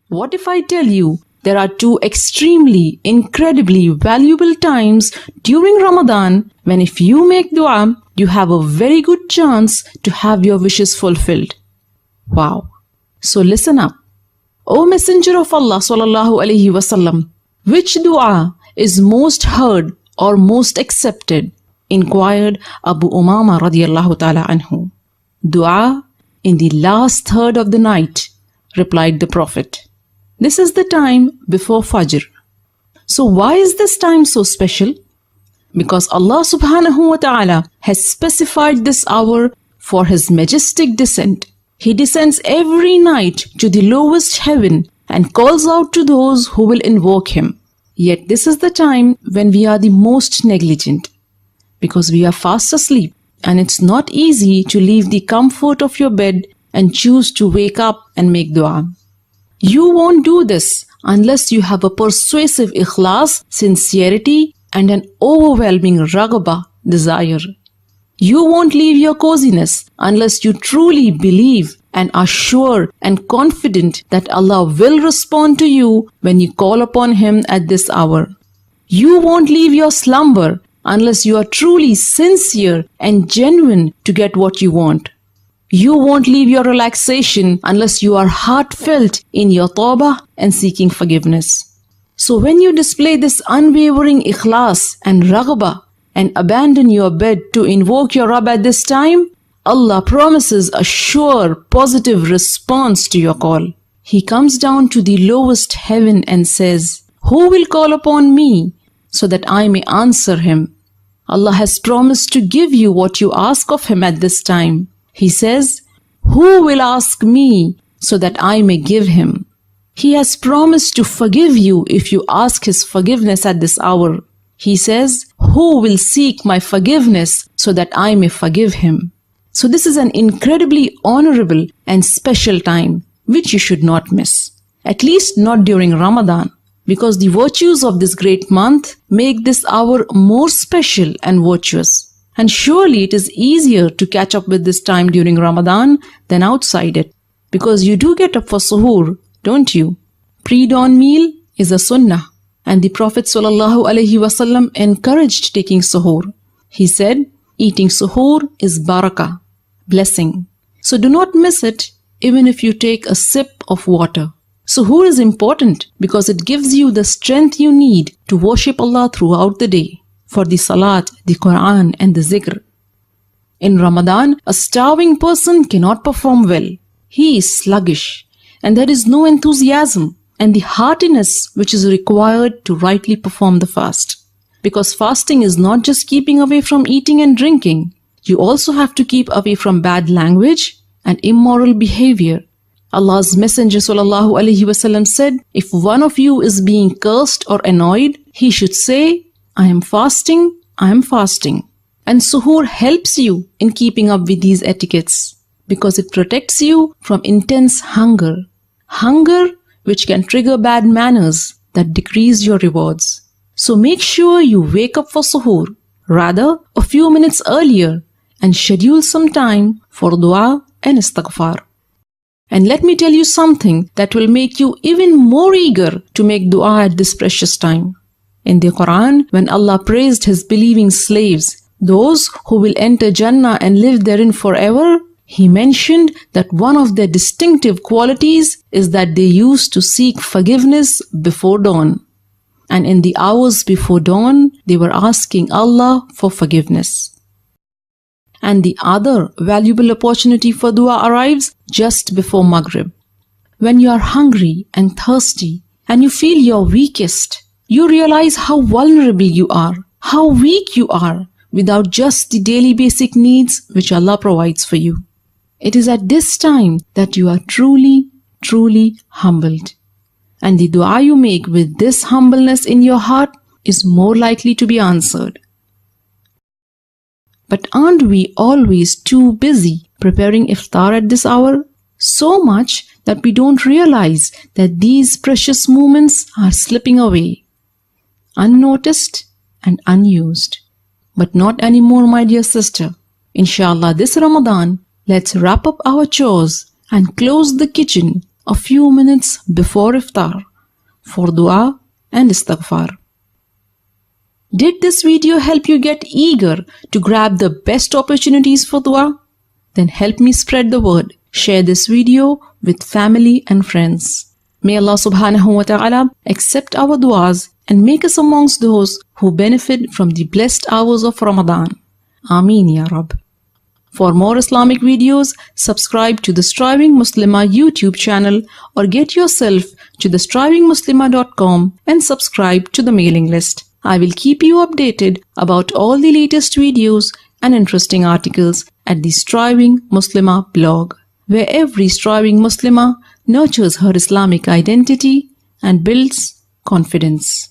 What if I tell you there are two extremely, incredibly valuable times during Ramadan when if you make dua, you have a very good chance to have your wishes fulfilled. Wow. So listen up. O Messenger of Allah sallallahu alaihi wasallam, which dua is most heard or most accepted? Inquired Abu Umama radiyallahu ta'ala anhu. Dua in the last third of the night, replied the Prophet. This is the time before Fajr. So why is this time so special? Because Allah subhanahu wa ta'ala has specified this hour for His majestic descent. He descends every night to the lowest heaven and calls out to those who will invoke Him. Yet this is the time when we are the most negligent, because we are fast asleep and it's not easy to leave the comfort of your bed and choose to wake up and make dua. You won't do this unless you have a persuasive ikhlas, sincerity, and an overwhelming raghba, desire. You won't leave your coziness unless you truly believe and are sure and confident that Allah will respond to you when you call upon Him at this hour. You won't leave your slumber unless you are truly sincere and genuine to get what you want. You won't leave your relaxation unless you are heartfelt in your tawbah and seeking forgiveness. So when you display this unwavering ikhlas and raghbah and abandon your bed to invoke your Rabb at this time, Allah promises a sure positive response to your call. He comes down to the lowest heaven and says, "Who will call upon me so that I may answer him?" Allah has promised to give you what you ask of Him at this time. He says, "Who will ask me so that I may give him?" He has promised to forgive you if you ask His forgiveness at this hour. He says, "Who will seek my forgiveness so that I may forgive him?" So this is an incredibly honorable and special time which you should not miss. At least not during Ramadan, because the virtues of this great month make this hour more special and virtuous. And surely it is easier to catch up with this time during Ramadan than outside it, because you do get up for suhoor, don't you? Pre-dawn meal is a sunnah, and the Prophet ﷺ encouraged taking suhoor. He said, eating suhoor is barakah, blessing. So do not miss it even if you take a sip of water. Suhoor is important because it gives you the strength you need to worship Allah throughout the day, for the salat, the Quran and the zikr. In Ramadan, a starving person cannot perform well. He is sluggish and there is no enthusiasm and the heartiness which is required to rightly perform the fast. Because fasting is not just keeping away from eating and drinking. You also have to keep away from bad language and immoral behavior. Allah's Messenger ﷺ said, if one of you is being cursed or annoyed, he should say, "I am fasting, I am fasting." And suhoor helps you in keeping up with these etiquettes because it protects you from intense hunger. Hunger which can trigger bad manners that decrease your rewards. So make sure you wake up for suhoor, rather a few minutes earlier, and schedule some time for dua and istighfar. And let me tell you something that will make you even more eager to make dua at this precious time. In the Quran, when Allah praised His believing slaves, those who will enter Jannah and live therein forever, He mentioned that one of their distinctive qualities is that they used to seek forgiveness before dawn. And in the hours before dawn, they were asking Allah for forgiveness. And the other valuable opportunity for dua arrives just before Maghrib. When you are hungry and thirsty and you feel your weakest, you realize how vulnerable you are, how weak you are without just the daily basic needs which Allah provides for you. It is at this time that you are truly, truly humbled. And the dua you make with this humbleness in your heart is more likely to be answered. But aren't we always too busy preparing iftar at this hour? So much that we don't realize that these precious moments are slipping away, unnoticed and unused. But not anymore, my dear sister. Inshallah, this Ramadan, let's wrap up our chores and close the kitchen a few minutes before iftar for dua and istighfar. Did this video help you get eager to grab the best opportunities for dua? Then help me spread the word. Share this video with family and friends. May Allah subhanahu wa ta'ala accept our duas and make us amongst those who benefit from the blessed hours of Ramadan. Ameen Ya Rab. For more Islamic videos, subscribe to the Striving Muslimah YouTube channel or get yourself to thestrivingmuslimah.com and subscribe to the mailing list. I will keep you updated about all the latest videos and interesting articles at the Striving Muslimah blog, where every striving Muslimah nurtures her Islamic identity and builds confidence.